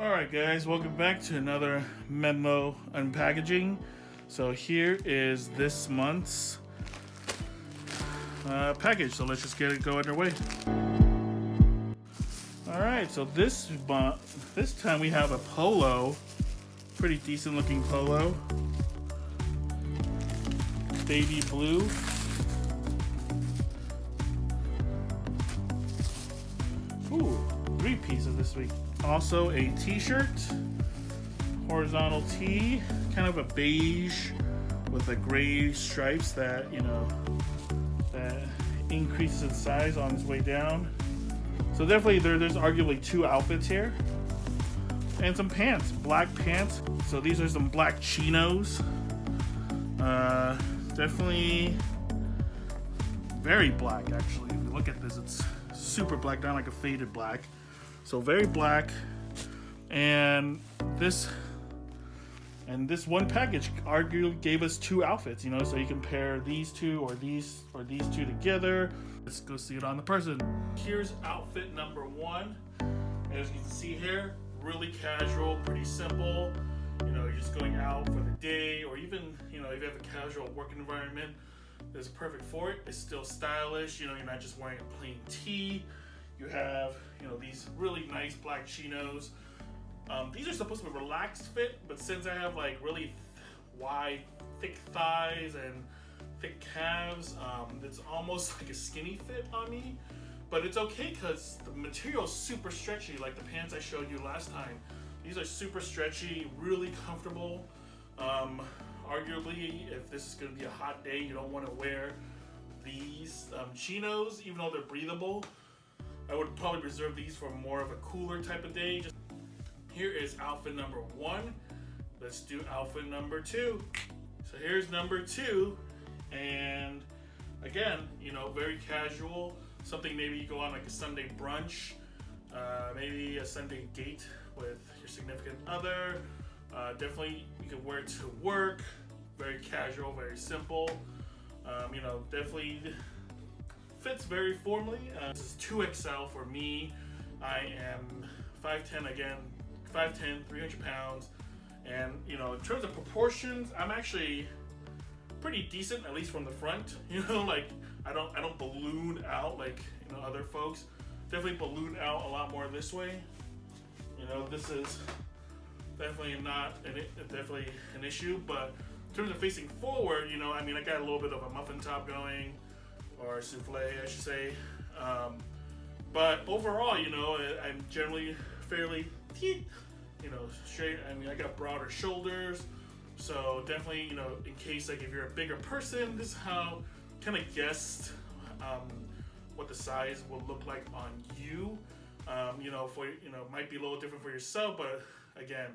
Alright guys, welcome back to another Menlo unpackaging. So here is this month's package, so let's just get it go underway. Alright, so this time we have a polo, pretty decent looking polo, baby blue. Ooh, 3 pieces this week. Also a t-shirt, horizontal tee, kind of a beige with a gray stripes that, that increases in size on its way down. So definitely there's arguably 2 outfits here. And some pants, black pants. So these are some black chinos. Definitely very black actually. If you look at this, it's super black, down like a faded black. So very black, and this one package arguably gave us 2 outfits, so you can pair these two or these two together. Let's go see it on the person. Here's outfit number 1. As you can see here, really casual, pretty simple. You're just going out for the day, or even if you have a casual working environment, this is perfect for it. It's still stylish. You're not just wearing a plain tee. You have, these really nice black chinos. These are supposed to be relaxed fit, but since I have like really wide, thick thighs and thick calves, it's almost like a skinny fit on me. But it's okay because the material is super stretchy, like the pants I showed you last time. These are super stretchy, really comfortable. Arguably, if this is going to be a hot day, you don't want to wear these chinos, even though they're breathable. I would probably reserve these for more of a cooler type of day. Here is outfit number 1. Let's do outfit number 2. So here's number 2, and again, very casual. Something maybe you go on like a Sunday brunch, maybe a Sunday date with your significant other. Definitely you can wear it to work. Very casual, very simple. Definitely fits very formally. This is 2XL for me. I am 5'10", again, 5'10", 300 pounds. And, in terms of proportions, I'm actually pretty decent, at least from the front. Like, I don't balloon out like, other folks. Definitely balloon out a lot more this way. This is definitely definitely an issue, but in terms of facing forward, I got a little bit of a muffin top going, or souffle, I should say. But overall, I'm generally fairly, straight. I got broader shoulders, so definitely, in case like if you're a bigger person, this is how kind of guessed what the size will look like on you. Might be a little different for yourself, but again,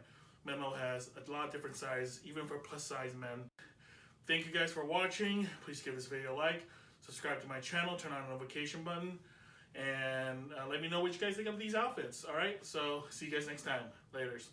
Menlo has a lot of different sizes, even for plus size men. Thank you guys for watching. Please give this video a like. Subscribe to my channel, turn on the notification button, and let me know what you guys think of these outfits. Alright, so see you guys next time. Laters.